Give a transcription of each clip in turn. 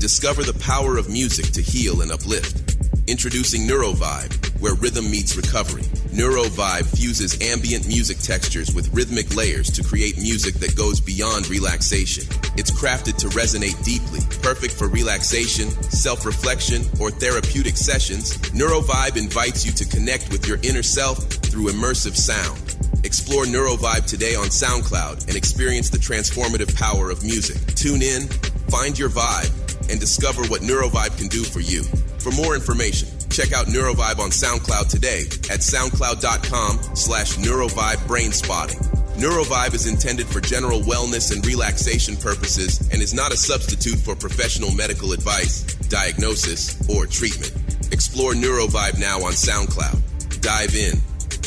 Discover the power of music to heal and uplift. Introducing NeuroVibe, where rhythm meets recovery. NeuroVibe fuses ambient music textures with rhythmic layers to create music that goes beyond relaxation. It's crafted to resonate deeply, perfect for relaxation, self-reflection, or therapeutic sessions. NeuroVibe invites you to connect with your inner self through immersive sound. Explore NeuroVibe today on SoundCloud and experience the transformative power of music. Tune in, find your vibe, and discover what NeuroVibe can do for you. For more information, check out NeuroVibe on SoundCloud today at soundcloud.com/NeuroVibe-brainspotting. NeuroVibe is intended for general wellness and relaxation purposes and is not a substitute for professional medical advice, diagnosis, or treatment. Explore NeuroVibe now on SoundCloud. Dive in,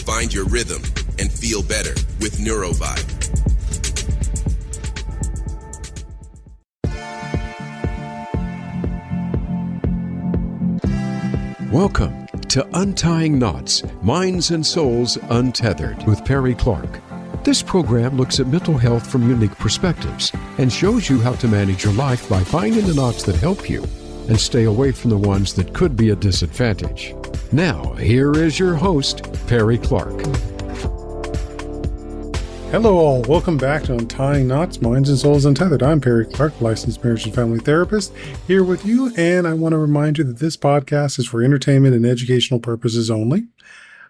find your rhythm, and feel better with NeuroVibe. Welcome to Untying Knots, Minds and Souls Untethered with Perry Clark. This program looks at mental health from unique perspectives and shows you how to manage your life by finding the knots that help you and stay away from the ones that could be a disadvantage. Now, here is your host, Perry Clark. Hello all, welcome back to Untying Knots, Minds and Souls Untethered. I'm Perry Clark, licensed marriage and family therapist, here with you, and I want to remind you that this podcast is for entertainment and educational purposes only.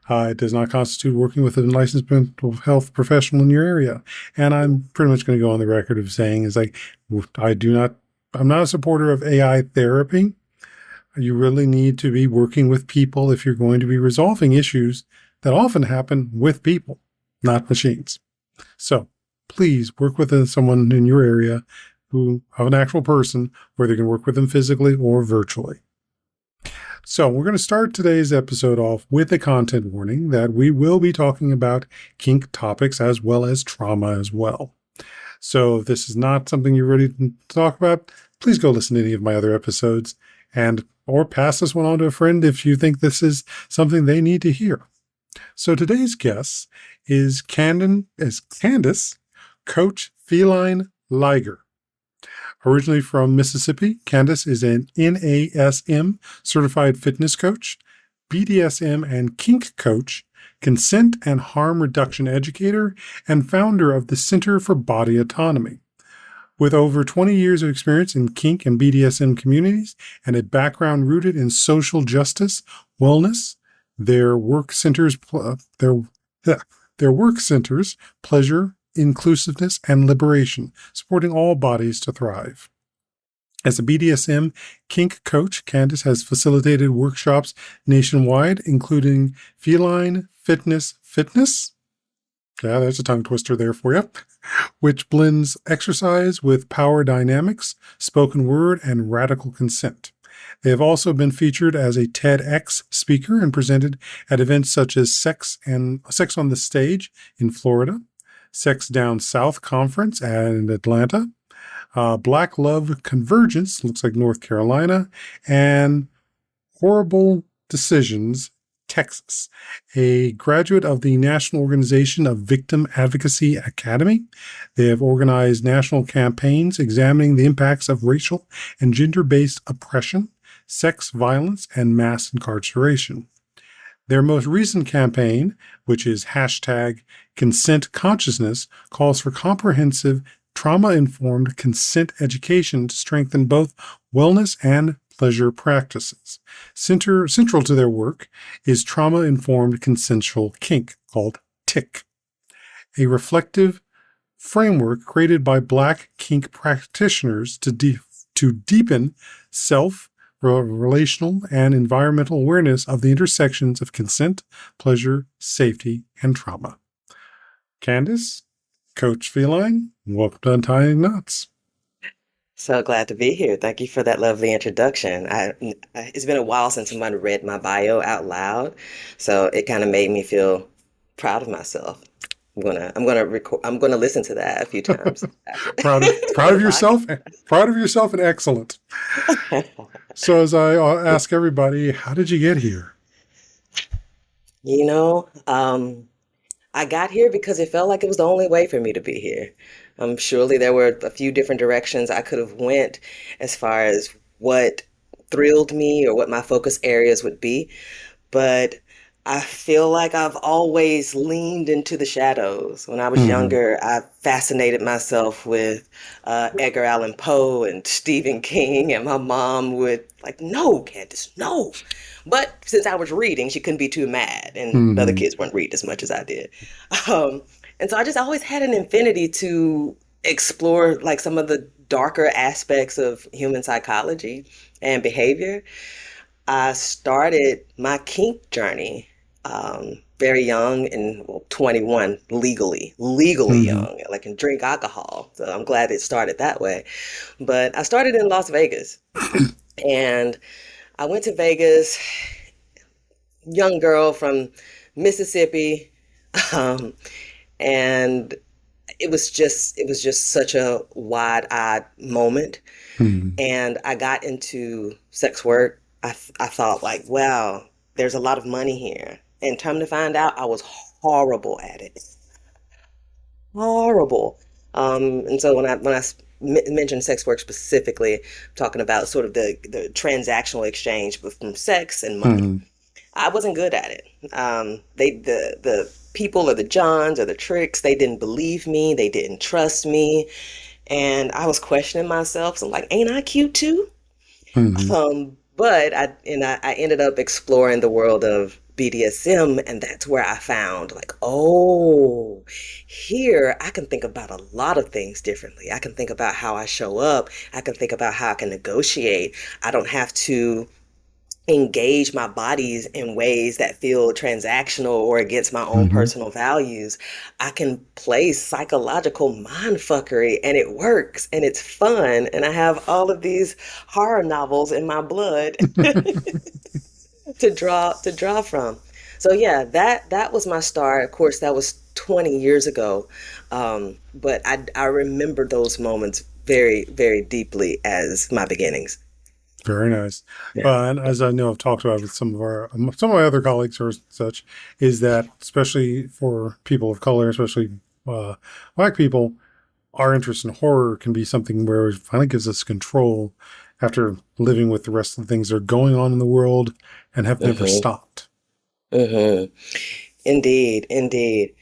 It does not constitute working with a licensed mental health professional in your area. And I'm pretty much going to go on the record of saying I'm not a supporter of AI therapy. You really need to be working with people if you're going to be resolving issues that often happen with people, not machines. So please work with someone in your area of an actual person, whether you can work with them physically or virtually. So we're going to start today's episode off with a content warning that we will be talking about kink topics as well as trauma as well. So if this is not something you're ready to talk about, please go listen to any of my other episodes or pass this one on to a friend if you think this is something they need to hear. So today's guest is Candace, Coach Felyne Liger. Originally from Mississippi, Candace is an NASM-certified fitness coach, BDSM and kink coach, consent and harm reduction educator, and founder of the Center for Body Autonomy. With over 20 years of experience in kink and BDSM communities and a background rooted in social justice, wellness, their work centers pleasure, inclusiveness, and liberation, supporting all bodies to thrive. As a BDSM kink coach, Candace has facilitated workshops nationwide, including Felyne Fetish Fitness. Yeah, there's a tongue twister there for you, which blends exercise with power dynamics, spoken word, and radical consent. They have also been featured as a TEDx speaker and presented at events such as Sex on the Stage in Florida, Sex Down South Conference in Atlanta, Black Love Convergence, looks like North Carolina, and Whoreible Decisions, Texas. A graduate of the National Organization of Victim Advocacy Academy, they have organized national campaigns examining the impacts of racial and gender-based oppression, sex violence, and mass incarceration. Their most recent campaign, which is #Consent Consciousness, calls for comprehensive trauma-informed consent education to strengthen both wellness and pleasure practices. Central to their work is trauma-informed consensual kink, called TINK, a reflective framework created by Black kink practitioners to deepen relational, and environmental awareness of the intersections of consent, pleasure, safety, and trauma. Candace, Coach Felyne, welcome to Untying Knots. So glad to be here. Thank you for that lovely introduction. It's been a while since someone read my bio out loud, so it kind of made me feel proud of myself. I'm gonna listen to that a few times. proud of yourself. Proud of yourself and excellent. So as I ask everybody, how did you get here? I got here because it felt like it was the only way for me to be here. Surely there were a few different directions I could have went as far as what thrilled me or what my focus areas would be. But I feel like I've always leaned into the shadows. When I was Hmm. younger, I fascinated myself with Edgar Allan Poe and Stephen King, and my mom would like, no, Candace, no. But since I was reading, she couldn't be too mad, and the other Hmm. kids weren't reading as much as I did. Um, and so I just always had an affinity to explore like some of the darker aspects of human psychology and behavior. I started my kink journey very young and well, 21, legally Hmm. young, like can drink alcohol. So I'm glad it started that way. But I started in Las Vegas and I went to Vegas, young girl from Mississippi, um, and it was just such a wide-eyed moment. Hmm. And I got into sex work. I thought like, wow, there's a lot of money here. And come to find out, I was horrible at it. Horrible. And so mentioned sex work specifically, I'm talking about sort of the transactional exchange from sex and money. Hmm. I wasn't good at it. The people or the Johns or the tricks, they didn't believe me. They didn't trust me. And I was questioning myself. So I'm like, ain't I cute too? Hmm. But I ended up exploring the world of BDSM, and that's where I found like, oh, here I can think about a lot of things differently. I can think about how I show up. I can think about how I can negotiate. I don't have to engage my bodies in ways that feel transactional or against my own Hmm. personal values. I can play psychological mindfuckery and it works and it's fun. And I have all of these horror novels in my blood to draw from. So yeah, that was my start. Of course, that was 20 years ago. But I remember those moments very, very deeply as my beginnings. Very nice. Yeah. Well, and as I know, I've talked about with some of my other colleagues or such, is that especially for people of color, especially uh, Black people, our interest in horror can be something where it finally gives us control after living with the rest of the things that are going on in the world and have never Hmm. stopped. Hmm. Indeed, indeed.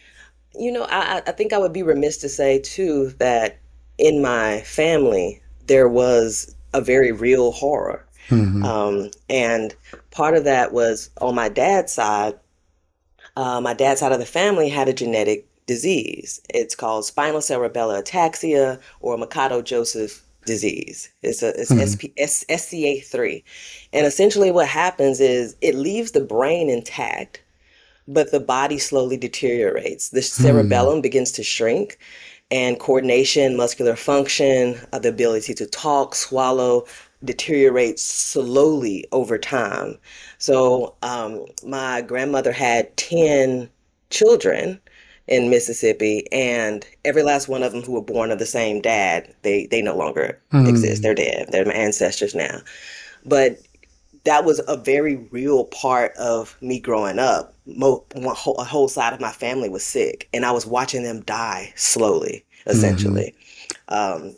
I think I would be remiss to say too that in my family there was a very real horror. Hmm. And part of that was on my dad's side. My dad's side of the family had a genetic disease. It's called spinal cerebellar ataxia or Mikado-Joseph disease. It's Hmm. SCA3. And essentially what happens is it leaves the brain intact but the body slowly deteriorates. The Hmm. cerebellum begins to shrink, and coordination, muscular function, the ability to talk, swallow, deteriorates slowly over time. So, my grandmother had 10 children in Mississippi, and every last one of them who were born of the same dad, they no longer exist. Hmm. They're dead. They're my ancestors now. But that was a very real part of me growing up. A whole side of my family was sick, and I was watching them die slowly, Hmm. essentially.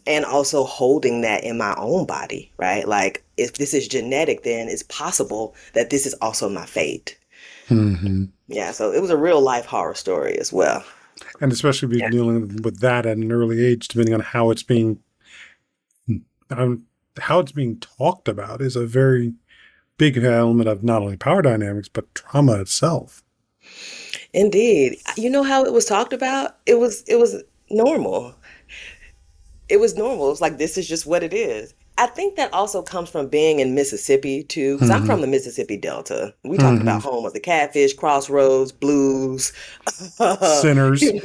And also holding that in my own body, right? Like, if this is genetic, then it's possible that this is also my fate. Hmm. Yeah, so it was a real life horror story as well. And especially be Yeah. dealing with that at an early age, depending on um, how it's being talked about, is a very big element of not only power dynamics but trauma itself. Indeed. You know how it was talked about? It was normal. It was normal. It was like, this is just what it is. I think that also comes from being in Mississippi too, because I'm Hmm. from the Mississippi Delta. We talked Hmm. about home of the catfish, crossroads, blues, Sinners. you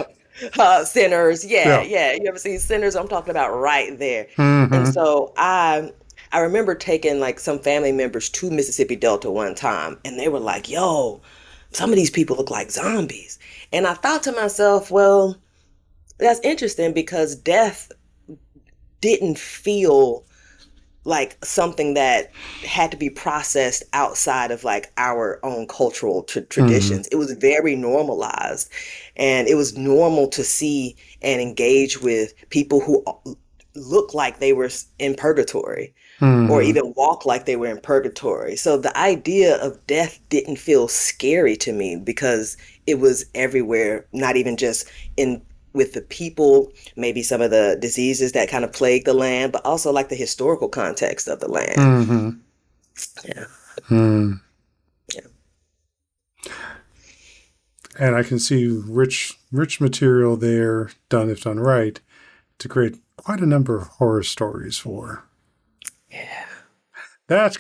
know, sinners. Yeah, Yeah. yeah. You ever see sinners? I'm talking about right there. And Hmm. so I remember taking like some family members to Mississippi Delta one time, and they were like, "Yo, some of these people look like zombies." And I thought to myself, well, that's interesting because death didn't feel like something that had to be processed outside of like our own cultural Hmm. traditions. It was very normalized, and it was normal to see and engage with people who look like they were in purgatory or even walk like they were in purgatory. So the idea of death didn't feel scary to me because it was everywhere, not even just in with the people, maybe some of the diseases that kind of plague the land, but also like the historical context of the land. Mm-hmm. Yeah. Yeah. And I can see rich material there, done if done right, to create quite a number of horror stories for. Yeah. That's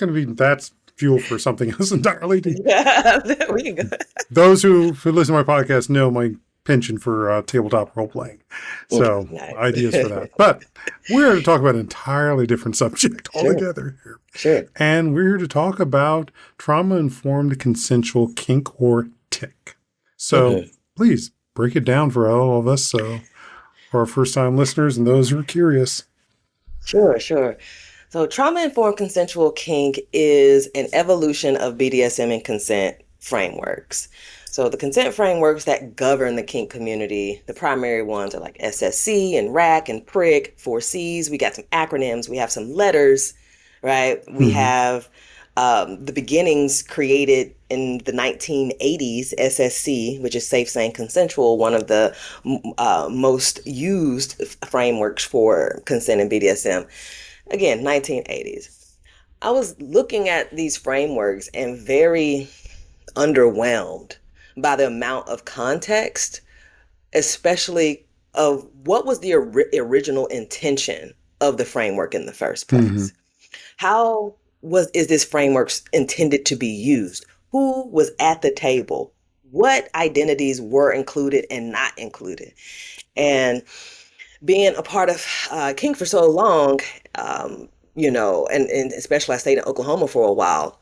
fuel for something else entirely. Yeah, there we go. Those who listen to my podcast know my penchant for tabletop role playing. So Nice. ideas for that. But we're here to talk about an entirely different subject altogether here. Sure. And we're here to talk about trauma-informed consensual kink, or TINK. So please break it down for all of us, so for our first-time listeners and those who are curious. Sure. So trauma-informed consensual kink is an evolution of BDSM and consent frameworks. So the consent frameworks that govern the kink community, the primary ones are like SSC and RAC and PRIC, 4Cs. We got some acronyms. We have some letters, right? We have the beginnings created in the 1980s, SSC, which is Safe, Sane, Consensual, one of the most used frameworks for consent and BDSM. Again, 1980s. I was looking at these frameworks and very underwhelmed by the amount of context, especially of what was the original intention of the framework in the first place. How is this framework intended to be used? Who was at the table? What identities were included and not included? And being a part of kink for so long, and especially I stayed in Oklahoma for a while,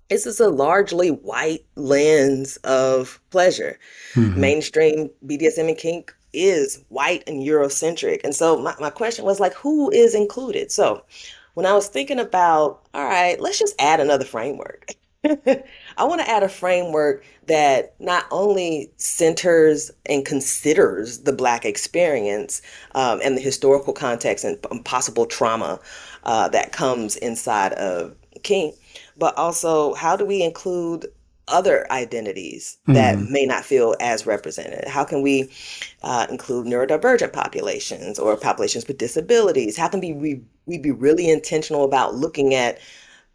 this is a largely white lens of pleasure. Mainstream BDSM and kink is white and Eurocentric. And so my question was like, who is included? So when I was thinking about, all right, let's just add another framework. I want to add a framework that not only centers and considers the Black experience and the historical context and possible trauma that comes inside of kink, but also how do we include other identities that may not feel as represented? How can we include neurodivergent populations or populations with disabilities? How can we be really intentional about looking at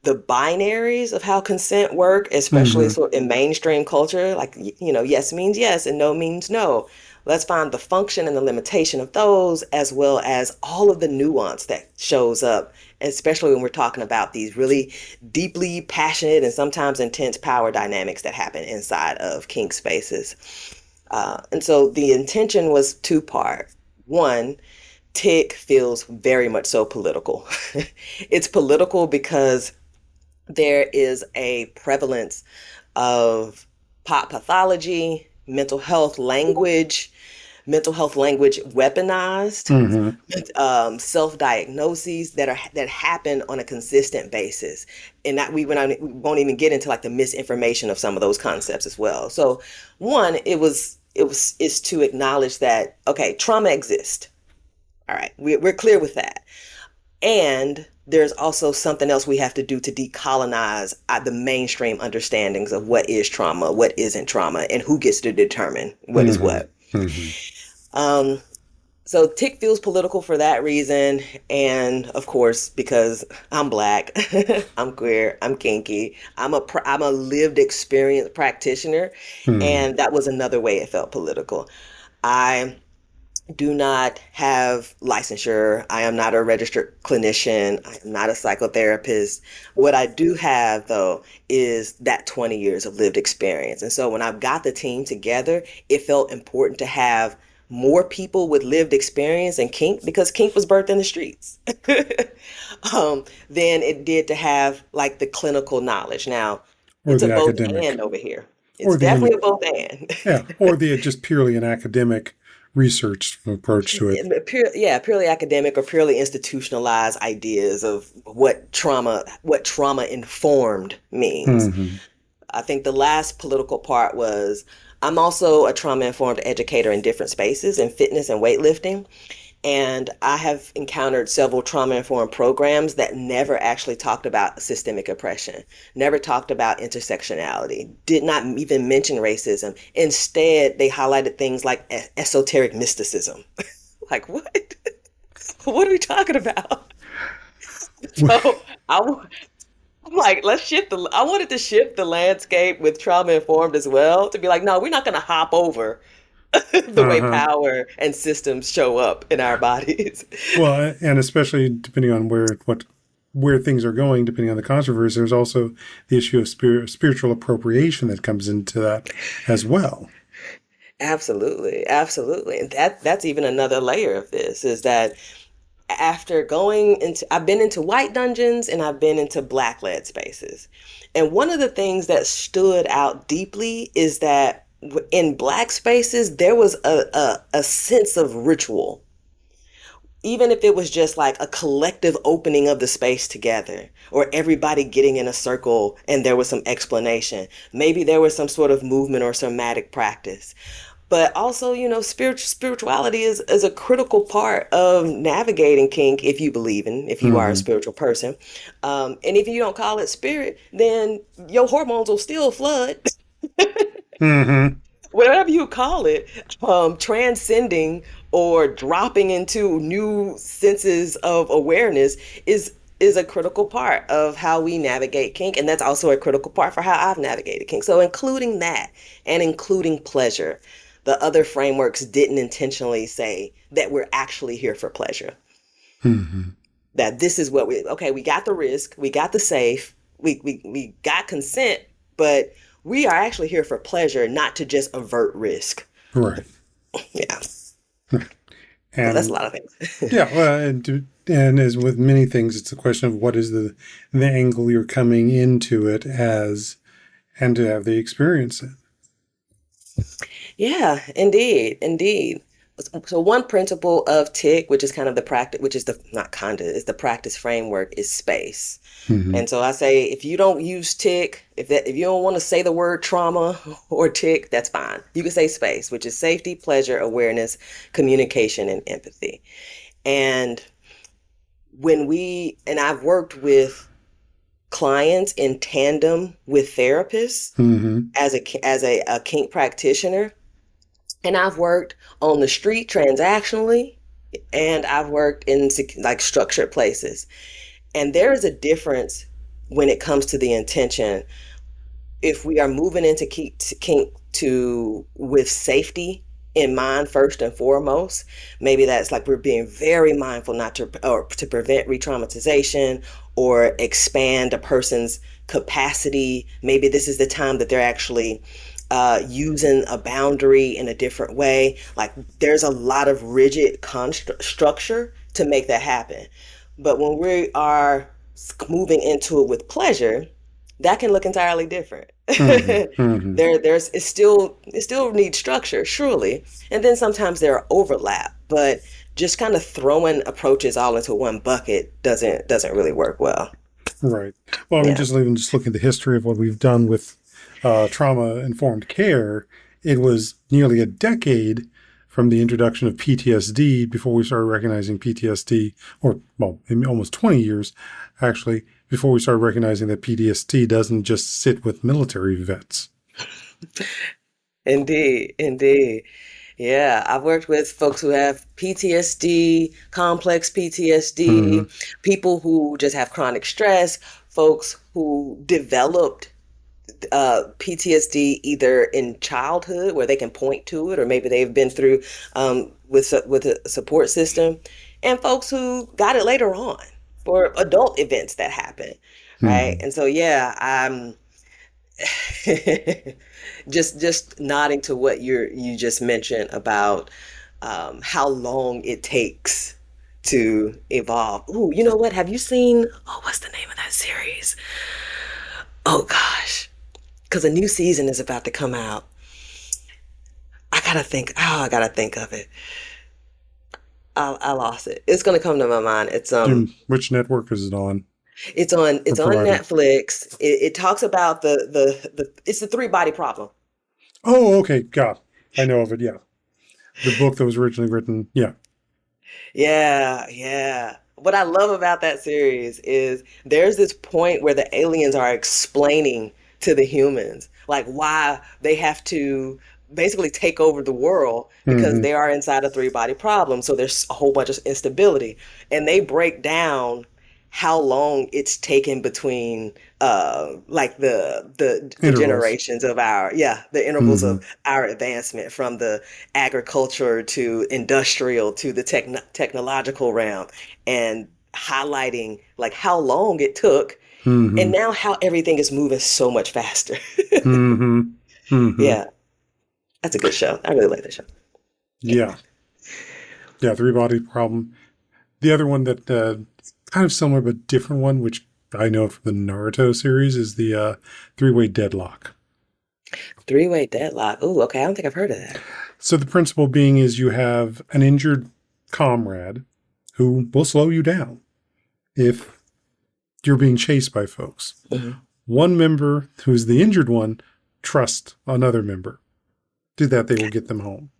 the binaries of how consent work, especially sort of in mainstream culture, like, yes means yes and no means no. Let's find the function and the limitation of those, as well as all of the nuance that shows up, especially when we're talking about these really deeply passionate and sometimes intense power dynamics that happen inside of kink spaces. And so the intention was two-part. One, TIC feels very much so political. It's political because there is a prevalence of pop pathology, mental health language weaponized, self-diagnoses that happen on a consistent basis, and that we won't even get into like the misinformation of some of those concepts as well. So, one, is to acknowledge that, okay, trauma exists. All right, we're clear with that, and there's also something else we have to do to decolonize the mainstream understandings of what is trauma, what isn't trauma, and who gets to determine what is what. So TIC feels political for that reason. And of course, because I'm Black, I'm queer, I'm kinky, I'm a lived experience practitioner. And that was another way it felt political. I do not have licensure. I am not a registered clinician. I am not a psychotherapist. What I do have, though, is that 20 years of lived experience. And so when I got the team together, it felt important to have more people with lived experience in kink, because kink was birthed in the streets, than it did to have like the clinical knowledge. Now, it's a both and over here. It's definitely a both and. Yeah, or just purely an academic research approach to it. Purely academic or purely institutionalized ideas of what trauma informed means. I think the last political part was, I'm also a trauma informed educator in different spaces in fitness and weightlifting. And I have encountered several trauma-informed programs that never actually talked about systemic oppression, never talked about intersectionality, did not even mention racism. Instead, they highlighted things like esoteric mysticism. Like, what? What are we talking about? So I'm like, let's shift I wanted to shift the landscape with trauma-informed as well, to be like, no, we're not going to hop over the way Uh-huh. power and systems show up in our bodies. Well, and especially depending on where things are going, depending on the controversy, there's also the issue of spiritual appropriation that comes into that as well. Absolutely, absolutely. And that's even another layer of this, is that after going into, I've been into white dungeons and I've been into black led spaces. And one of the things that stood out deeply is that in black spaces, there was a sense of ritual. Even if it was just like a collective opening of the space together, or everybody getting in a circle and there was some explanation. Maybe there was some sort of movement or somatic practice. But also, spirituality is a critical part of navigating kink, if you believe if you are a spiritual person. And if you don't call it spirit, then your hormones will still flood. Mm-hmm. Whatever you call it, transcending or dropping into new senses of awareness is a critical part of how we navigate kink. And that's also a critical part for how I've navigated kink. So including that and including pleasure. The other frameworks didn't intentionally say that we're actually here for pleasure. Mm-hmm. That this is what we got the risk, we got the safe, we got consent, but we are actually here for pleasure, not to just avert risk. Right. Yeah. Right. And And that's a lot of things. yeah, well, and as with many things, it's a question of what is the angle you're coming into it as, and to have the experience it. Yeah, indeed, indeed. So one principle of TIK, which is kind of the practice, which is is the practice framework, is space. Mm-hmm. And so I say, if you don't use TIK, if you don't want to say the word trauma or TIK, that's fine. You can say space, which is safety, pleasure, awareness, communication, and empathy. And I've worked with clients in tandem with therapists as a kink practitioner. And I've worked on the street transactionally, and I've worked in like structured places. And there is a difference when it comes to the intention. If we are moving into kink with safety in mind first and foremost, maybe that's like we're being very mindful not to prevent re-traumatization or expand a person's capacity. Maybe this is the time that they're actually using a boundary in a different way. Like there's a lot of rigid structure to make that happen. But when we are moving into it with pleasure, that can look entirely different. It still needs structure, surely. And then sometimes there are overlap, but just kind of throwing approaches all into one bucket doesn't really work well. Right. Well, I mean, just looking at the history of what we've done with trauma-informed care, it was nearly a decade from the introduction of PTSD before we started recognizing PTSD, or, well, almost 20 years, actually, before we started recognizing that PTSD doesn't just sit with military vets. Indeed, indeed. Yeah, I've worked with folks who have PTSD, complex PTSD, people who just have chronic stress, folks who developed PTSD either in childhood where they can point to it, or maybe they've been through with a support system, and folks who got it later on for adult events that happen, right? And so, yeah, I'm just nodding to what you just mentioned about how long it takes to evolve. Ooh, you know what? Have you seen? Oh, what's the name of that series? Oh gosh. Because a new season is about to come out. I gotta think of it. I lost it. It's gonna come to my mind. It's Which network is it on? It's on Netflix. It talks about it's the 3-body problem. Oh, okay, God, I know of it. Yeah, the book that was originally written. Yeah. Yeah, yeah. What I love about that series is there's this point where the aliens are explaining to the humans like why they have to basically take over the world because Hmm. they are inside a three body problem. So there's a whole bunch of instability. And they break down how long it's taken between like the Intervals. generations of our, yeah, the intervals Hmm. of our advancement from the agriculture to industrial to the technological realm, and highlighting like how long it took and Hmm. now how everything is moving so much faster. Hmm. Hmm. Yeah, that's a good show. I really like that show. Yeah. Yeah. Three body problem. The other one that kind of similar but different one, which I know from the Naruto series, is the three-way deadlock. Three-way deadlock. Ooh, okay. I don't think I've heard of that. So the principle being is you have an injured comrade who will slow you down if you're being chased by folks. Hmm. One member, who's the injured one, trusts another member. Do that, they will get them home.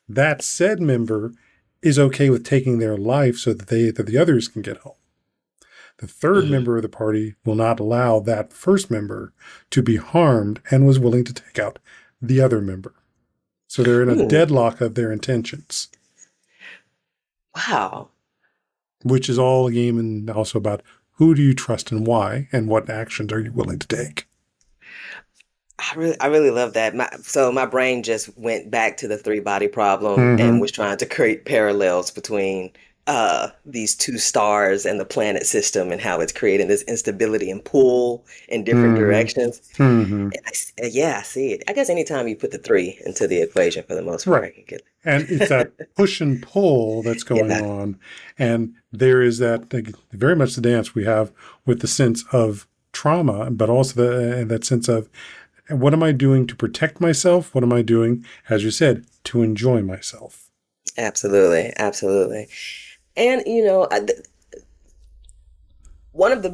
That said member is okay with taking their life so that the others can get home. The third Hmm. member of the party will not allow that first member to be harmed and was willing to take out the other member. So they're in a Ooh, deadlock of their intentions, wow. which is all a game and also about who do you trust and why, and what actions are you willing to take. I really love that. So my brain just went back to the three body problem and Mm-hmm. was trying to create parallels between these two stars and the planet system and how it's creating this instability and pull in different Mm-hmm. directions. Mm-hmm. And yeah, I see it. I guess anytime you put the three into the equation for the most part, Right. I can get And it's that it. push and pull that's going Yeah. on. And there is that like, very much the dance we have with the sense of trauma, but also and that sense of what am I doing to protect myself? What am I doing, as you said, to enjoy myself? Absolutely, absolutely. And one of the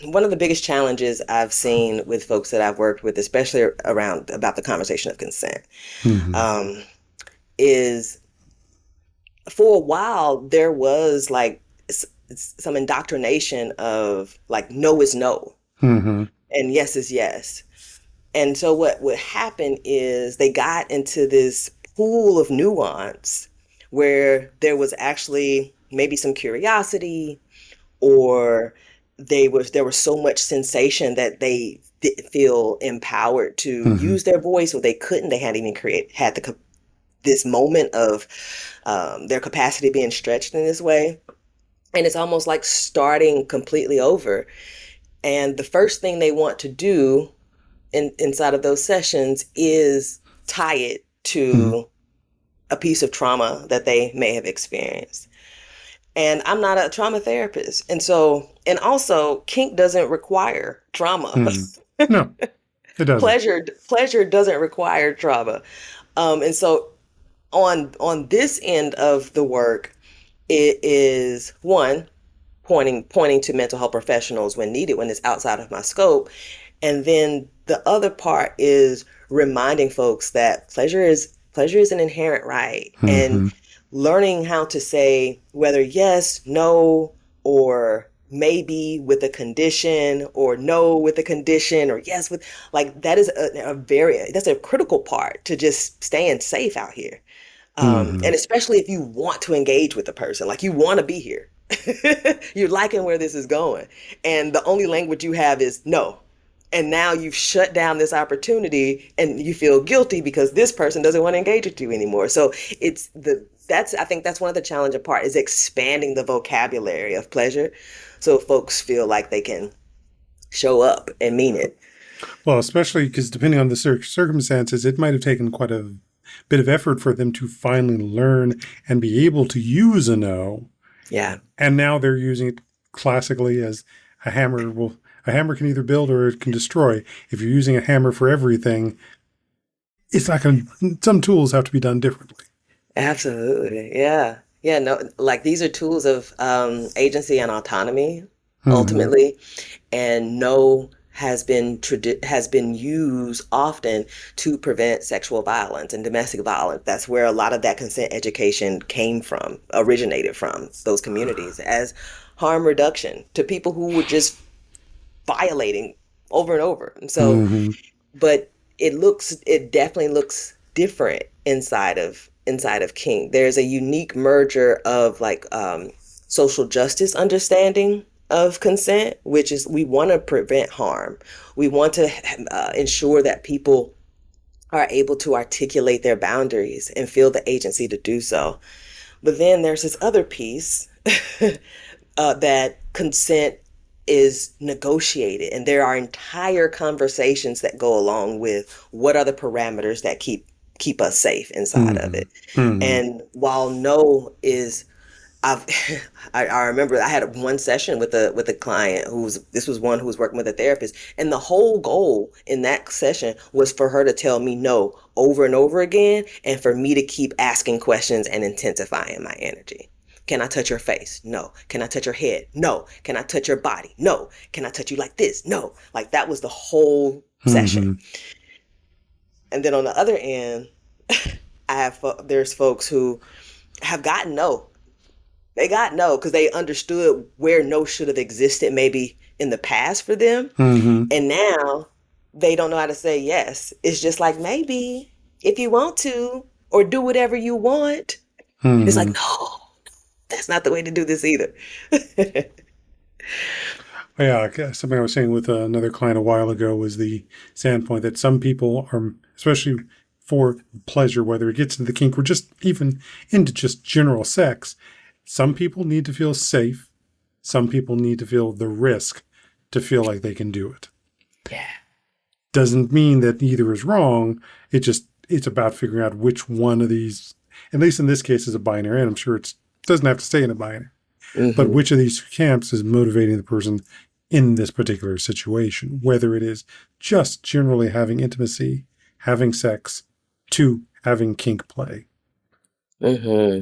one of the biggest challenges I've seen with folks that I've worked with, especially around about the conversation of consent, Hmm. um, is for a while there was like some indoctrination of like no is no Hmm. and yes is yes. And so what would happen is they got into this pool of nuance where there was actually maybe some curiosity, or there was so much sensation that they didn't feel empowered to Hmm. use their voice, or they couldn't. They hadn't even had this moment of their capacity being stretched in this way, and it's almost like starting completely over. And the first thing they want to do inside of those sessions is tie it Hmm. to a piece of trauma that they may have experienced. And I'm not a trauma therapist. And also, kink doesn't require trauma. Hmm. No, it doesn't. Pleasure doesn't require trauma. And so on this end of the work, it is one, pointing to mental health professionals when needed, when it's outside of my scope. And then the other part is reminding folks that pleasure is an inherent right, and Hmm. learning how to say whether yes, no, or maybe with a condition, or no with a condition, or yes with, like, that is that's a critical part to just staying safe out here. Hmm. And especially if you want to engage with the person, like you want to be here. You're liking where this is going. And the only language you have is no. And now you've shut down this opportunity and you feel guilty because this person doesn't want to engage with you anymore. So I think that's one of the challenging part is expanding the vocabulary of pleasure so folks feel like they can show up and mean it. Well, especially because depending on the circumstances, it might have taken quite a bit of effort for them to finally learn and be able to use a no. Yeah. And now they're using it classically as a hammer. Well, a hammer can either build or it can destroy. If you're using a hammer for everything, it's not going to, some tools have to be done differently. Absolutely. Yeah. Yeah. No, like these are tools of agency and autonomy Hmm. ultimately. And no has been used often to prevent sexual violence and domestic violence. That's where a lot of that consent education originated from those communities, as harm reduction to people who were just violating over and over. And so, but it definitely looks different inside of kink. There's a unique merger of like social justice understanding of consent, which is we want to prevent harm. We want to ensure that people are able to articulate their boundaries and feel the agency to do so. But then there's this other piece that consent is negotiated, and there are entire conversations that go along with what are the parameters that keep us safe inside of it. And while no is, I remember I had one session with a client this was one who was working with a therapist, and the whole goal in that session was for her to tell me no over and over again, and for me to keep asking questions and intensifying my energy. Can I touch your face? No. Can I touch your head? No. Can I touch your body? No. Can I touch you like this? No. Like that was the whole session. And then on the other end, there's folks who have gotten no. They got no because they understood where no should have existed maybe in the past for them. And now they don't know how to say yes. It's just like, maybe if you want to, or do whatever you want. It's like, no, that's not the way to do this either. Yeah, something I was saying with another client a while ago was the standpoint that some people are, especially for pleasure, whether it gets into the kink or just even into just general sex, some people need to feel safe. Some people need to feel the risk to feel like they can do it. Yeah. Doesn't mean that either is wrong. It's about figuring out which one of these, at least in this case, is a binary, and I'm sure it doesn't have to stay in a binary. But which of these camps is motivating the person in this particular situation, whether it is just generally having intimacy, having sex, to having kink play. Yeah.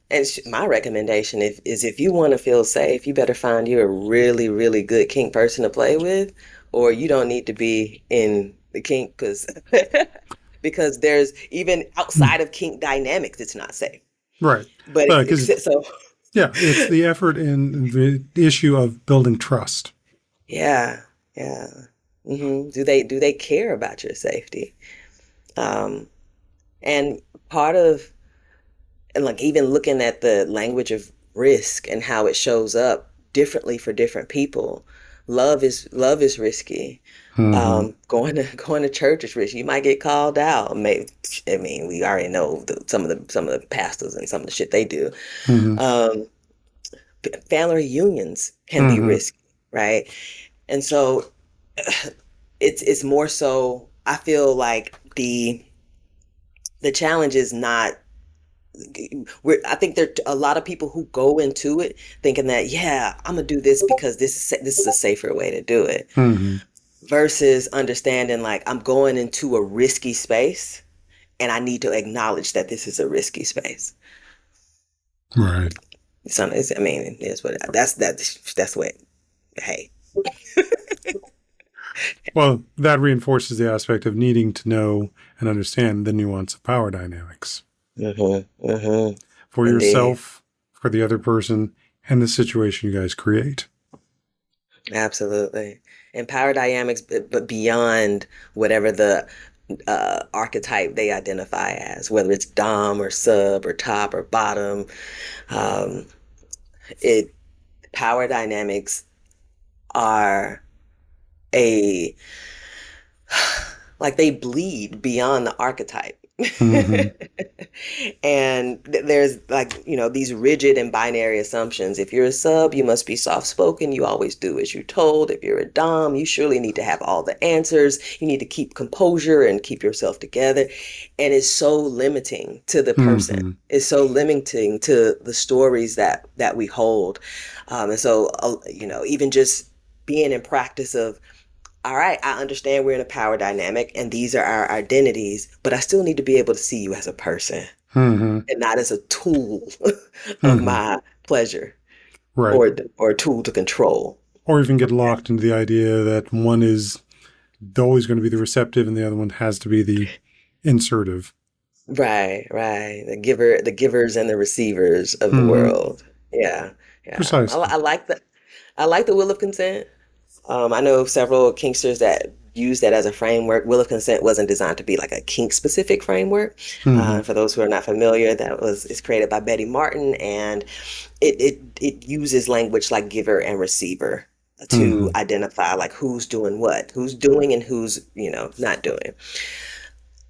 And my recommendation is if you want to feel safe, you better find you a really, really good kink person to play with, or you don't need to be in the kink because there's even outside of kink dynamics, it's not safe. Right. But yeah, it's the effort and the issue of building trust. Yeah. Do they care about your safety? And part of, and like even looking at the language of risk and how it shows up differently for different people. Love is risky. Going to church is risky. You might get called out. We already know some of the pastors and some of the shit they do. Family reunions can be risky, right? And so it's more so. I feel like the challenge is not. I think there are a lot of people who go into it thinking that, yeah, I'm gonna do this because this is a safer way to do it, versus understanding like I'm going into a risky space and I need to acknowledge that this is a risky space. Right. So it's what that's what. Hey. Well, that reinforces the aspect of needing to know and understand the nuance of power dynamics. For yourself, for the other person, and the situation you guys create. Absolutely. And power dynamics, but beyond whatever the archetype they identify as, whether it's dom or sub or top or bottom, power dynamics are like they bleed beyond the archetype. And there's like, these rigid and binary assumptions. If you're a sub, you must be soft-spoken. You always do as you're told. If you're a dom, you surely need to have all the answers. You need to keep composure and keep yourself together. And it's so limiting to the person. It's so limiting to the stories that we hold. And so, even just being in practice of, all right, I understand we're in a power dynamic and these are our identities, but I still need to be able to see you as a person and not as a tool of my pleasure, right, or a tool to control. Or even get locked into the idea that one is always going to be the receptive and the other one has to be the insertive. Right, right. The givers and the receivers of the Hmm. world. Yeah, yeah. Precisely. I like the will of consent. I know several kinksters that use that as a framework. Will of consent wasn't designed to be like a kink specific framework. Hmm. For those who are not familiar, it's created by Betty Martin, and it uses language like giver and receiver to Hmm. identify like who's doing what, who's doing and who's, not doing.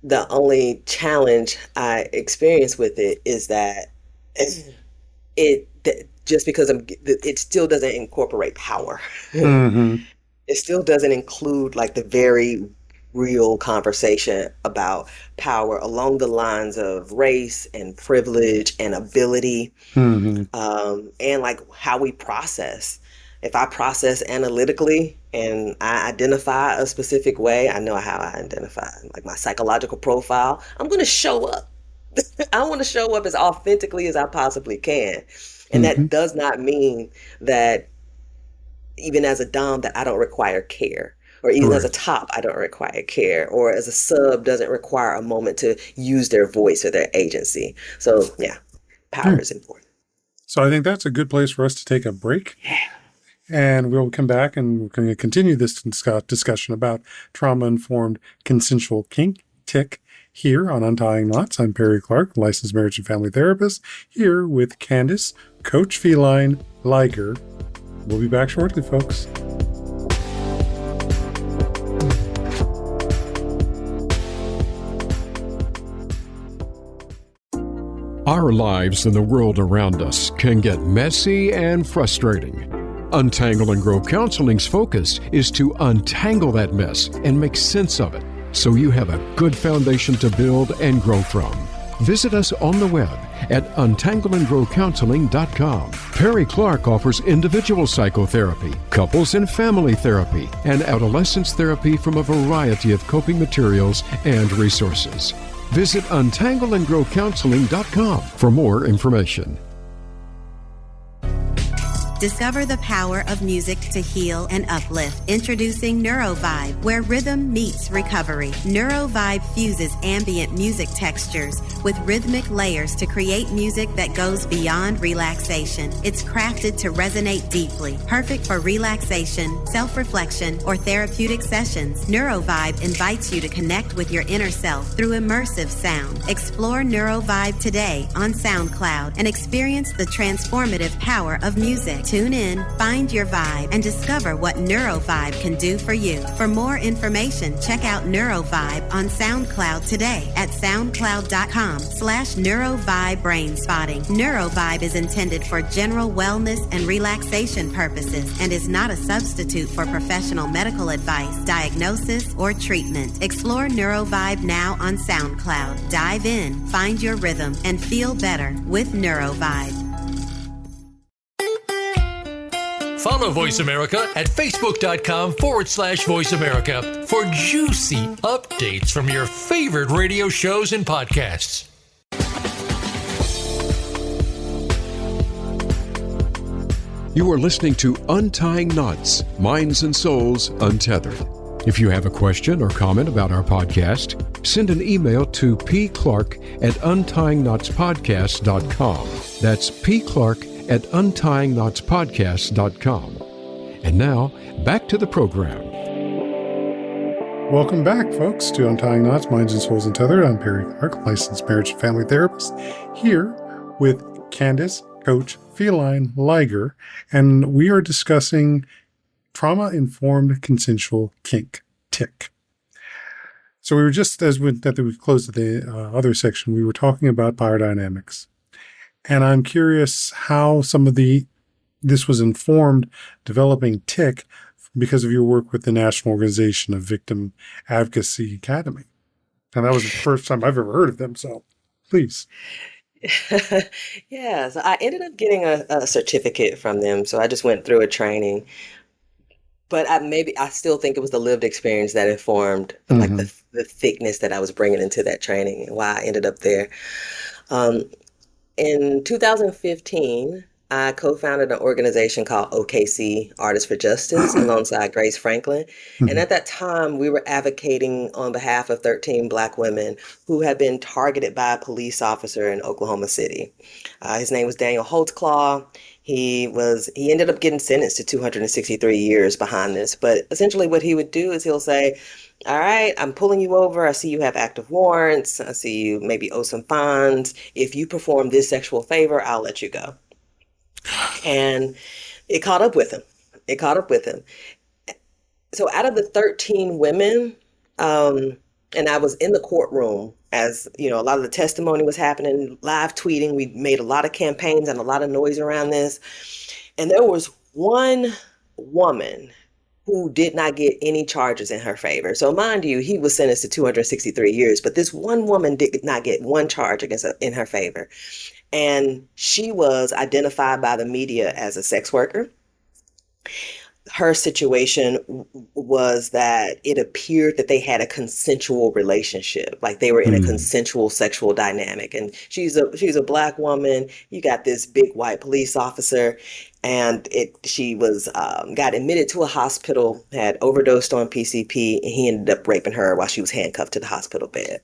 The only challenge I experience with it is that just because it still doesn't incorporate power. Hmm. It still doesn't include like the very real conversation about power along the lines of race and privilege and ability, Hmm. and like how we process. If I process analytically and I identify a specific way, I know how I identify, like my psychological profile. I'm going to show up. I want to show up as authentically as I possibly can. And Hmm. that does not mean that even as a dom that I don't require care, or even as a Correct. top I don't require care, or as a sub doesn't require a moment to use their voice or their agency. So yeah, Yeah. power is important. So I think that's a good place for us to take a break. And we'll come back and we're going to continue this discussion about trauma-informed consensual kink, TIK, here on Untying Knots. I'm Perry Clark, licensed marriage and family therapist, here with Candace, Coach Felyne, Liger. We'll be back shortly, folks. Our lives and the world around us can get messy and frustrating. Untangle and Grow Counseling's focus is to untangle that mess and make sense of it so you have a good foundation to build and grow from. Visit us on the web at untangleandgrowcounseling.com. Perry Clark offers individual psychotherapy, couples and family therapy, and adolescence therapy from a variety of coping materials and resources. Visit untangleandgrowcounseling.com for more information. Discover the power of music to heal and uplift. Introducing NeuroVibe, where rhythm meets recovery. NeuroVibe fuses ambient music textures with rhythmic layers to create music that goes beyond relaxation. It's crafted to resonate deeply, perfect for relaxation, self-reflection, or therapeutic sessions. NeuroVibe invites you to connect with your inner self through immersive sound. Explore NeuroVibe today on SoundCloud and experience the transformative power of music. Tune in, find your vibe, and discover what NeuroVibe can do for you. For more information, check out NeuroVibe on SoundCloud today at soundcloud.com/NeuroVibe-brainspotting. NeuroVibe is intended for general wellness and relaxation purposes and is not a substitute for professional medical advice, diagnosis, or treatment. Explore NeuroVibe now on SoundCloud. Dive in, find your rhythm, and feel better with NeuroVibe. Follow Voice America at facebook.com/Voice America for juicy updates from your favorite radio shows and podcasts. You are listening to Untying Knots, Minds and Souls Untethered. If you have a question or comment about our podcast, send an email to pclark@untyingknotspodcast.com. That's pclark@untyingknotspodcast.com. And now, back to the program. Welcome back, folks, to Untying Knots, Minds and Souls Untethered. I'm Perry Clark, licensed marriage and family therapist, here with Candace, Coach Felyne, Liger, and we are discussing trauma-informed consensual kink, TIK. So we were just, as we closed the other section, we were talking about power dynamics. And I'm curious how some of this was informed developing TIK because of your work with the National Organization of Victim Advocacy Academy. And that was the first time I've ever heard of them, so please. Yeah, so I ended up getting a certificate from them. So I just went through a training. But I still think it was the lived experience that informed like the thickness that I was bringing into that training and why I ended up there. In 2015, I co-founded an organization called OKC Artists for Justice alongside Grace Franklin. And at that time, we were advocating on behalf of 13 Black women who had been targeted by a police officer in Oklahoma City. His name was Daniel Holtzclaw. He ended up getting sentenced to 263 years behind this. But essentially what he would do is he'll say, all right, I'm pulling you over. I see you have active warrants. I see you maybe owe some fines. If you perform this sexual favor, I'll let you go. And it caught up with him. So out of the 13 women, and I was in the courtroom as, a lot of the testimony was happening, live tweeting. We made a lot of campaigns and a lot of noise around this. And there was one woman who did not get any charges in her favor. So mind you, he was sentenced to 263 years, but this one woman did not get one charge in her favor. And she was identified by the media as a sex worker. Her situation was that it appeared that they had a consensual relationship, like they were in a consensual sexual dynamic. And she's a Black woman. You got this big white police officer, and she was got admitted to a hospital, had overdosed on PCP, and he ended up raping her while she was handcuffed to the hospital bed.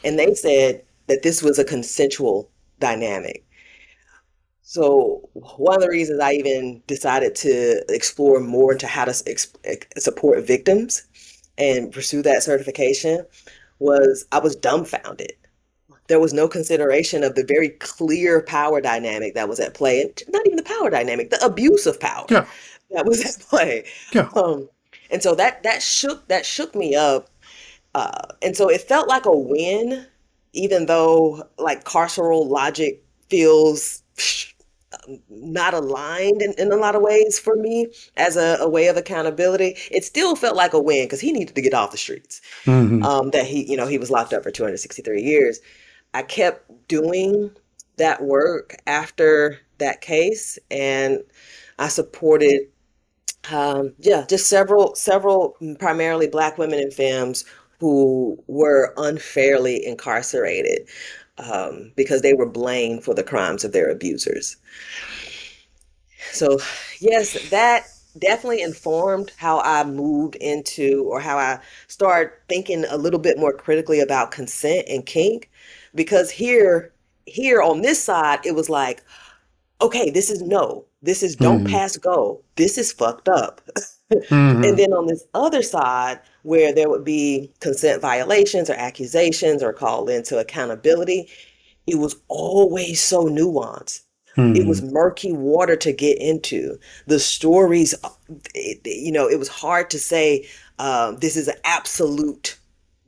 And they said that this was a consensual dynamic. So one of the reasons I even decided to explore more into how to support victims and pursue that certification was I was dumbfounded. There was no consideration of the very clear power dynamic that was at play, and not even the power dynamic, the abuse of power that was at play. Yeah. And so that shook me up. And so it felt like a win, even though like carceral logic feels not aligned in a lot of ways for me as a way of accountability. It still felt like a win because he needed to get off the streets. That he was locked up for 263 years. I kept doing that work after that case, and I supported just several primarily Black women and femmes who were unfairly incarcerated because they were blamed for the crimes of their abusers. So yes, that definitely informed how I moved into, or how I started thinking a little bit more critically about consent and kink, because here on this side, it was like, okay, this is no, this is don't pass go, this is fucked up. And then on this other side, where there would be consent violations or accusations or call into accountability, it was always so nuanced. It was murky water to get into. The stories, it was hard to say this is an absolute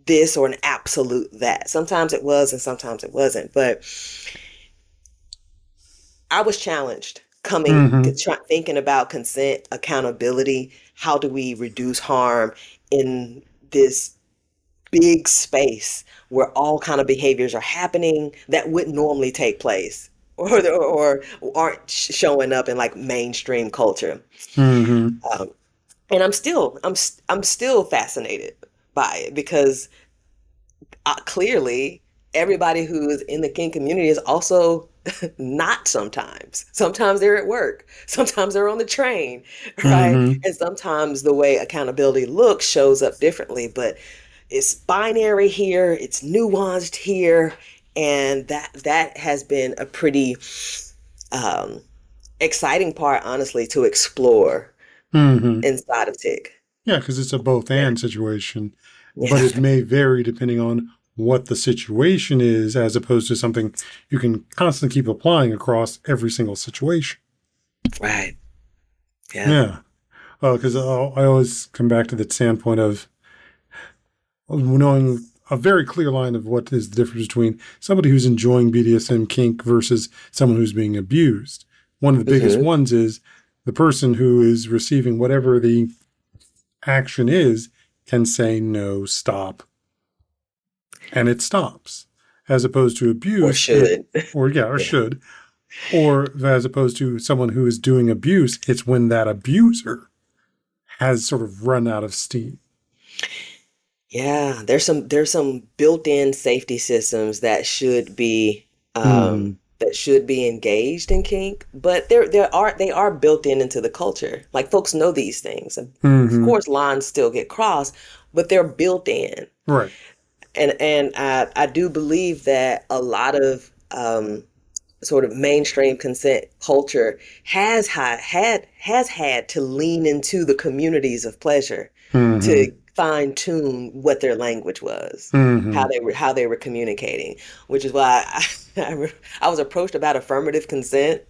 this or an absolute that. Sometimes it was and sometimes it wasn't. But I was challenged thinking about consent, accountability. How do we reduce harm in this big space where all kind of behaviors are happening that wouldn't normally take place or aren't showing up in like mainstream culture. And I'm still fascinated by it, because clearly everybody who is in the kink community is also not sometimes. Sometimes they're at work. Sometimes they're on the train, right? And sometimes the way accountability looks shows up differently, but it's binary here, it's nuanced here, and that has been a pretty exciting part, honestly, to explore inside of TIK. Yeah, because it's a both and situation, but it may vary depending on what the situation is, as opposed to something you can constantly keep applying across every single situation. Right. Yeah. Because I always come back to that standpoint of knowing a very clear line of what is the difference between somebody who's enjoying BDSM kink versus someone who's being abused. One of the biggest ones is the person who is receiving whatever the action is can say, no, stop. And it stops, as opposed to abuse. Or should. Should. Or as opposed to someone who is doing abuse, it's when that abuser has sort of run out of steam. Yeah, there's some built-in safety systems that should be that should be engaged in kink, but they are built into the culture. Like, folks know these things. Of course, lines still get crossed, but they're built in. Right. And I do believe that a lot of sort of mainstream consent culture has had to lean into the communities of pleasure to fine tune what their language was, how they were communicating, which is why I was approached about affirmative consent.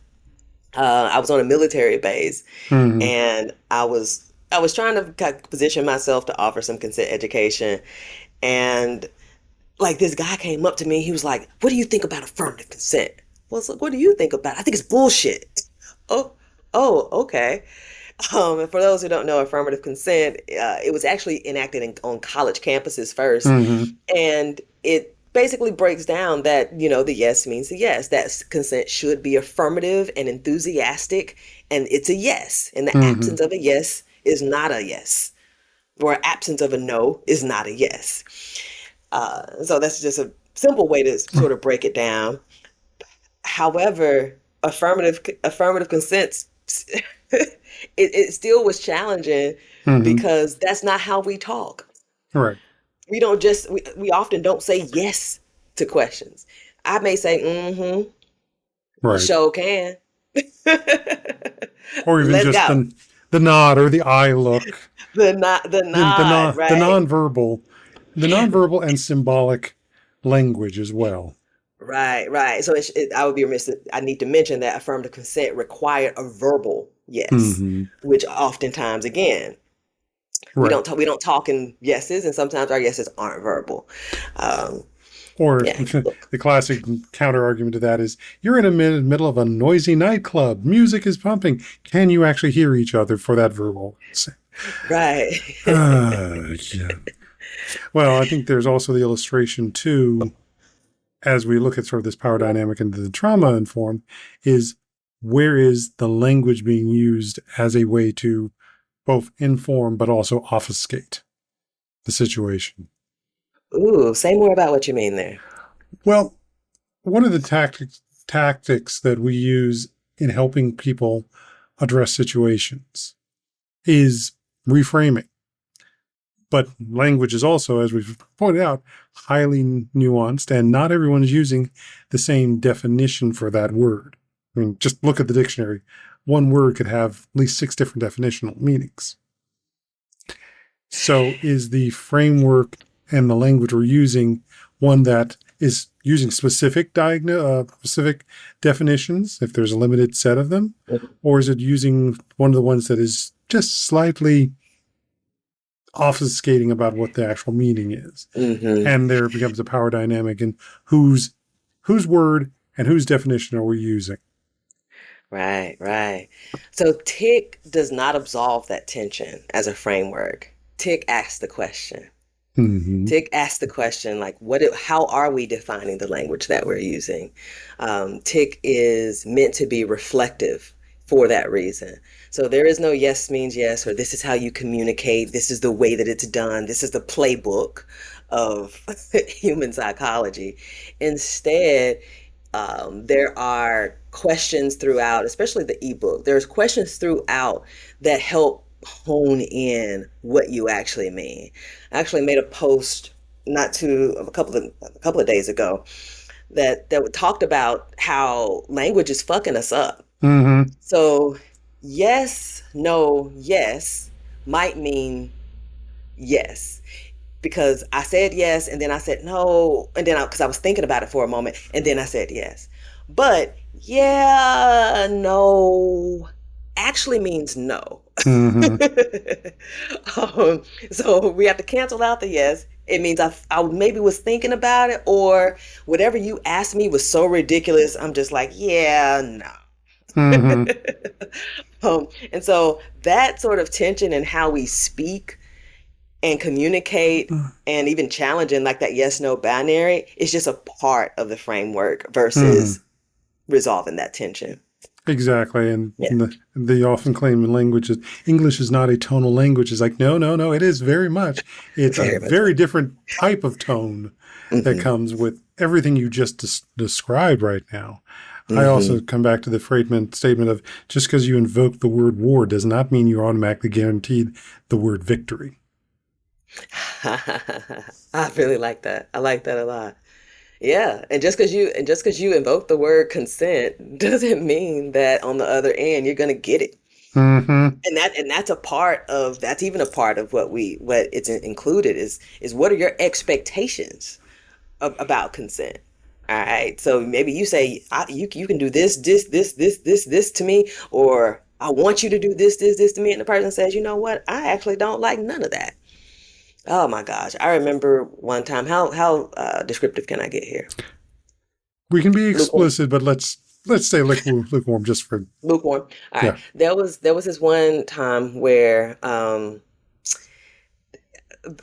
I was on a military base, and I was trying to position myself to offer some consent education, and like this guy came up to me. He was like, "What do you think about affirmative consent?" Well, it's like, "What do you think about it?" "I think it's bullshit." Oh, okay. And for those who don't know, affirmative consent, it was actually enacted on college campuses first. And it basically breaks down that, the yes means the yes. That consent should be affirmative and enthusiastic, and it's a yes. And the absence of a yes is not a yes, or absence of a no is not a yes. So that's just a simple way to sort of break it down. However, affirmative consent, it still was challenging because that's not how we talk. Right. We don't we often don't say yes to questions. I may say, right. Sure can. Or even Let's just go. the nod or the eye look. The nod, right. The nonverbal and symbolic language as well. Right. So I would be remiss. I need to mention that affirmative consent required a verbal yes, which oftentimes, again, we don't talk in yeses, and sometimes our yeses aren't verbal. The classic counter argument to that is, you're in the middle of a noisy nightclub. Music is pumping. Can you actually hear each other for that verbal consent? Right. Yeah. Well, I think there's also the illustration too, as we look at sort of this power dynamic into the trauma-informed, is where is the language being used as a way to both inform but also obfuscate the situation? Ooh, say more about what you mean there. Well, one of the tactics that we use in helping people address situations is reframing. But language is also, as we've pointed out, highly nuanced, and not everyone is using the same definition for that word. I mean, just look at the dictionary. One word could have at least 6 different definitional meanings. So is the framework and the language we're using one that is using specific definitions, if there's a limited set of them, or is it using one of the ones that is just slightly obfuscating about what the actual meaning is? And there becomes a power dynamic in whose word and whose definition are we using? Right. So TIK does not absolve that tension as a framework. TIK asks the question. TIK asks the question, like, how are we defining the language that we're using? TIK is meant to be reflective for that reason. So there is no yes means yes, or this is how you communicate, this is the way that it's done, this is the playbook of human psychology. Instead, there are questions throughout, especially the ebook, there's questions throughout that help hone in what you actually mean. I actually made a post a couple of days ago that talked about how language is fucking us up. So yes, no, yes might mean yes, because I said yes and then I said no, and then because I was thinking about it for a moment and then I said yes. But yeah, no actually means no. So we have to cancel out the yes. It means I maybe was thinking about it, or whatever you asked me was so ridiculous, I'm just like, yeah, no. And so that sort of tension in how we speak and communicate and even challenging like that yes-no binary is just a part of the framework versus resolving that tension. Exactly. And the often claim in language is English is not a tonal language. It's like, no, it is very much. It's a very different type of tone that comes with everything you just described right now. I also come back to the Friedman statement of just because you invoke the word war does not mean you're automatically guaranteed the word victory. I really like that. I like that a lot. Yeah, and just because you invoke the word consent doesn't mean that on the other end you're gonna get it. Mm-hmm. That's even a part of what it's included is what are your expectations about consent. All right, so maybe you say you can do this to me, or I want you to do this to me, and the person says, you know what, I actually don't like none of that. Oh my gosh, I remember one time. How descriptive can I get here? We can be Lukewarm. explicit, but let's stay lukewarm just for Lukewarm. All right. yeah. There was this one time where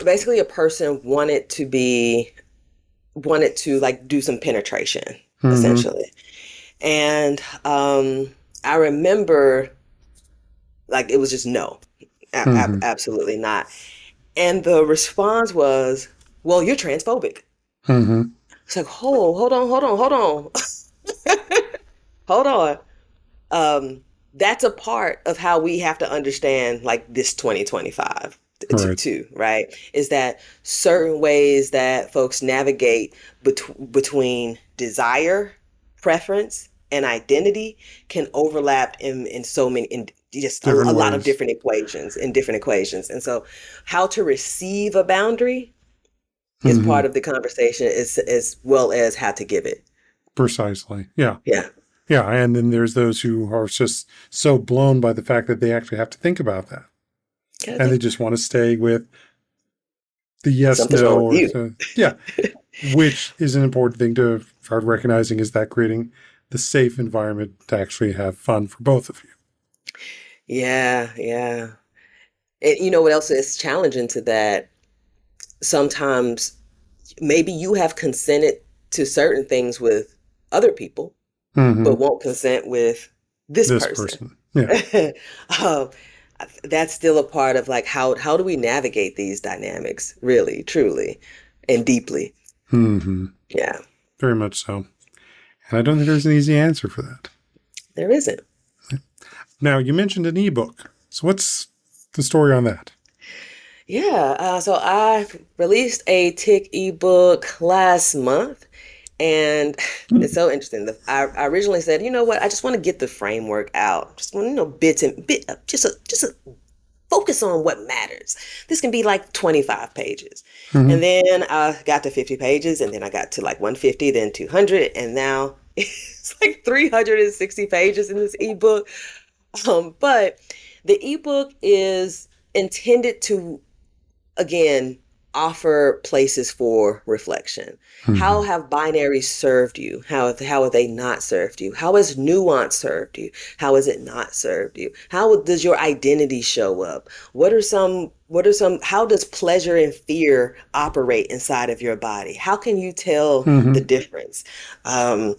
basically a person wanted to like do some penetration, Mm-hmm. essentially. And I remember like it was just no. Mm-hmm. Absolutely not. And the response was, well, you're transphobic. Mm-hmm. It's like, hold on. Hold on. That's a part of how we have to understand like this 2025 Right. too, right? Is that certain ways that folks navigate between desire, preference, and identity can overlap in so many, in just a Different lot of ways. different equations. And so how to receive a boundary is Mm-hmm. part of the conversation as well as how to give it. Precisely. Yeah. Yeah. Yeah. And then there's those who are just so blown by the fact that they actually have to think about that. Gotta And they think just want to stay with the yes, something's no, wrong with or you. yeah, which is an important thing to start recognizing is that creating the safe environment to actually have fun for both of you. Yeah, yeah. And you know what else is challenging to that? Sometimes maybe you have consented to certain things with other people, Mm-hmm. but won't consent with this This person. person. Yeah. Um, that's still a part of like how do we navigate these dynamics really, truly, and deeply? Mm-hmm. Yeah, Very much so. And I don't think there's an easy answer for that. there isn't. Now, you mentioned an ebook. So what's the story on that? Yeah, so I released a TIK ebook last month, and it's so interesting. I originally said, you know what, I just want to get the framework out, just want bits and just a focus on what matters. This can be like 25 pages, Mm-hmm. and then I got to 50 pages, and then I got to like 150, then 200, and now it's like 360 pages in this ebook. But the ebook is intended to again, offer places for reflection. How Mm-hmm. have binaries served you? How have they not served you? How has nuance served you? How has it not served you? How does your identity show up? How does pleasure and fear operate inside of your body? How can you tell the Mm-hmm. difference? Um,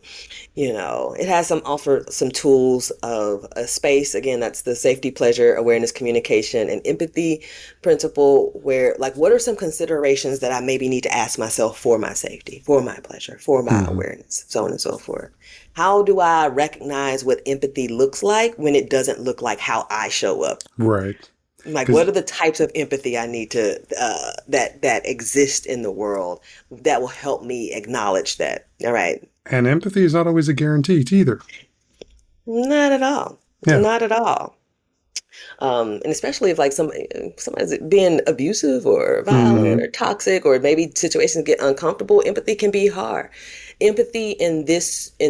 it has offer some tools of a space. Again, that's the safety, pleasure, awareness, communication, and empathy principle, where like what are some considerations that I maybe need to ask myself for my safety, for my pleasure, for my Mm-hmm. awareness, so on and so forth. How do I recognize what empathy looks like when it doesn't look like how I show up? Right. Like, what Because are the types of empathy I need to that exist in the world that will help me acknowledge that? All right, and empathy is not always a guarantee either. not at all. Yeah. Not at all. And especially if like somebody's being abusive or violent Mm-hmm. or toxic, or maybe situations get uncomfortable, empathy can be hard. Empathy in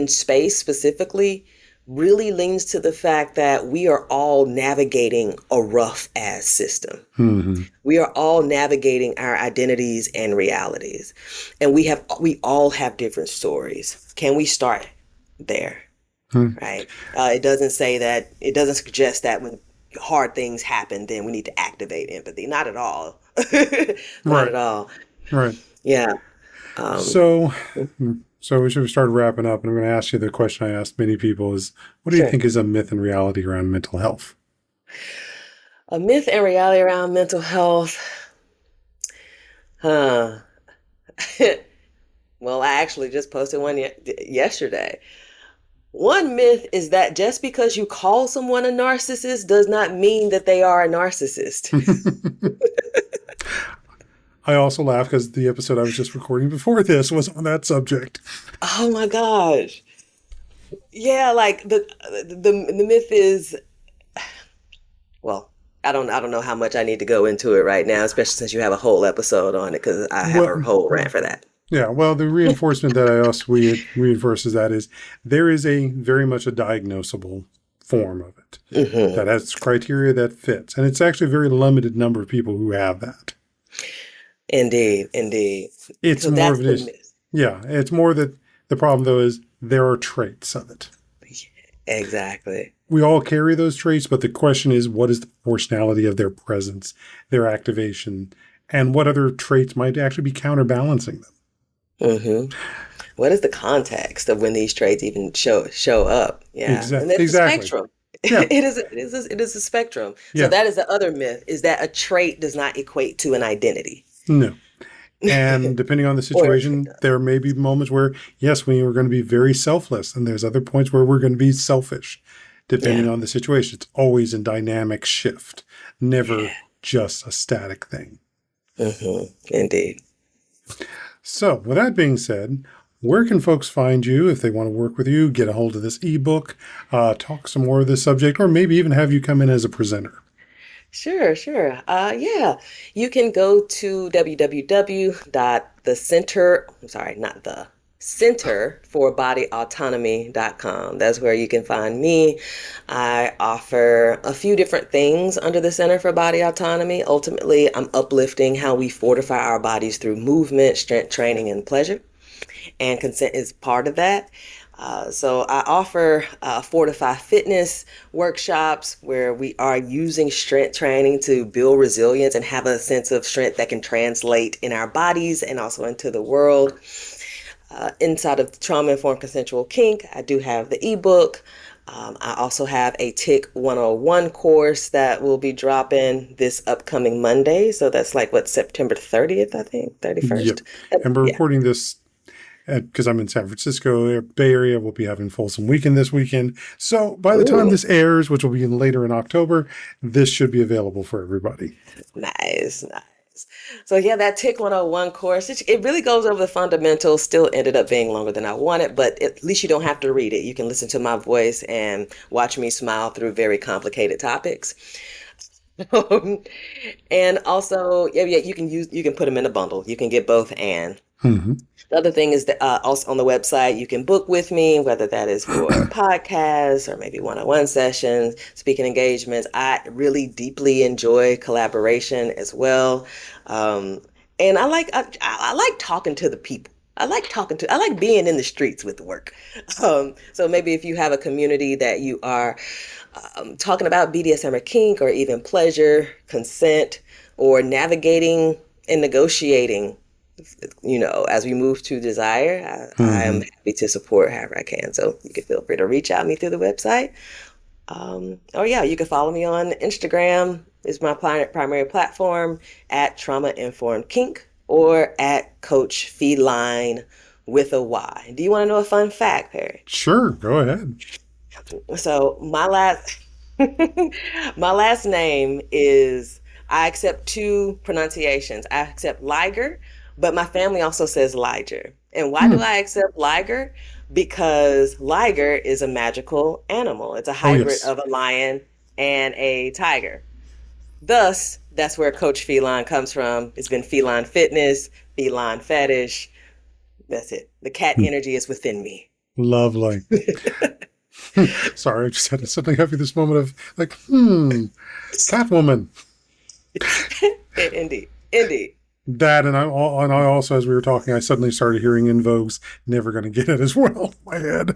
space specifically really leans to the fact that we are all navigating a rough ass system. Mm-hmm. We are all navigating our identities and realities. And we all have different stories. Can we start there? Mm-hmm. Right? It doesn't suggest that when hard things happen, then we need to activate empathy. Not at all. Not Right. at all. Right. Yeah. Um, So, so we should start wrapping up, and I'm going to ask you the question I asked many people: is what do you sure. think is a myth and reality around mental health? A myth and reality around mental health. Huh. Well, I actually just posted one yesterday. One myth is that just because you call someone a narcissist does not mean that they are a narcissist. I also laugh because the episode I was just recording before this was on that subject. Oh my gosh. Yeah, like the myth is, well, I don't know how much I need to go into it right now, especially since you have a whole episode on it, because I have a whole rant for that. Yeah, well, the reinforcement that I also reinforces that is there is a very much a diagnosable form of it that has criteria that fits. And it's actually a very limited number of people who have that. Indeed, indeed. It's So more that's of the an myth. yeah, it's more that the problem though is there are traits of it. Exactly. We all carry those traits, but the question is what is the proportionality of their presence, their activation, and what other traits might actually be counterbalancing them. What is the context of when these traits even show up? Yeah, and it's a Exactly. spectrum. Yeah. It is a spectrum. Yeah. So that is the other myth: is that a trait does not equate to an identity. No. And depending on the situation, there may be moments where, yes, we are going to be very selfless. And there's other points where we're going to be selfish, depending on the situation. It's always a dynamic shift, never just a static thing. Indeed. So with that being said, where can folks find you if they want to work with you, get a hold of this ebook, talk some more of this subject, or maybe even have you come in as a presenter? Sure. Yeah, you can go to centerforbodyautonomy.com. That's where you can find me. I offer a few different things under the Center for Body Autonomy. Ultimately, I'm uplifting how we fortify our bodies through movement, strength training, and pleasure. And consent is part of that. So I offer Fortify Fitness workshops where we are using strength training to build resilience and have a sense of strength that can translate in our bodies and also into the world. Inside of Trauma-Informed Consensual Kink, I do have the ebook. I also have a TIK 101 course that will be dropping this upcoming Monday. So that's like, September 30th, I think, 31st. Yep. And we're recording this because I'm in San Francisco, Bay Area. We'll be having Folsom Weekend this weekend. So by the time this airs, which will be later in October, this should be available for everybody. Nice. So yeah, that TIK 101 course, it really goes over the fundamentals, still ended up being longer than I wanted, but at least you don't have to read it. You can listen to my voice and watch me smile through very complicated topics. And also, you can put them in a bundle. You can get both and. The other thing is that also on the website, you can book with me, whether that is for podcasts or maybe one-on-one sessions, speaking engagements. I really deeply enjoy collaboration as well. And I like talking to the people. I like being in the streets with the work. So maybe if you have a community that you are talking about BDSM or kink or even pleasure, consent, or navigating and negotiating, as we move to desire, I am happy to support however I can. So you can feel free to reach out me through the website. You can follow me on Instagram. Is my primary platform at Trauma Informed Kink or at Coach Felyne with a Y. Do you want to know a fun fact, Perry? Sure, go ahead. So my last name is, I accept two pronunciations. I accept Liger, but my family also says Liger. And why do I accept Liger? Because Liger is a magical animal. It's a hybrid of a lion and a tiger. Thus, that's where Coach Felyne comes from. It's been Felyne Fitness, Felyne Fetish. That's it. The cat energy is within me. Lovely. Sorry, I just had something happy this moment of Catwoman. Indeed. That and I also, as we were talking, I suddenly started hearing In Vogue's "Never Gonna Get It" as well in my head.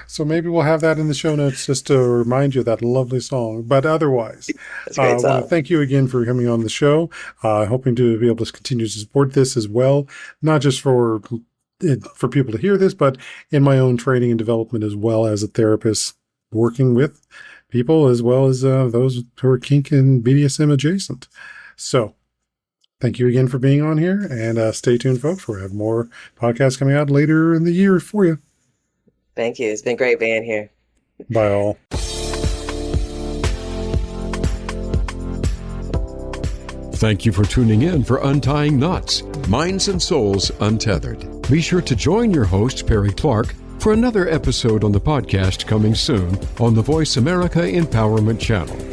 So maybe we'll have that in the show notes just to remind you of that lovely song. But otherwise, I want to thank you again for coming on the show. Hoping to be able to continue to support this as well, not just for people to hear this, but in my own training and development as well as a therapist working with people as well as those who are kink and BDSM adjacent. So thank you again for being on here, and stay tuned, folks. We'll have more podcasts coming out later in the year for you. Thank you. It's been great being here. Bye all. Thank you for tuning in for Untying Knots, Minds and Souls Untethered. Be sure to join your host, Perry Clark, for another episode on the podcast coming soon on the Voice America Empowerment Channel.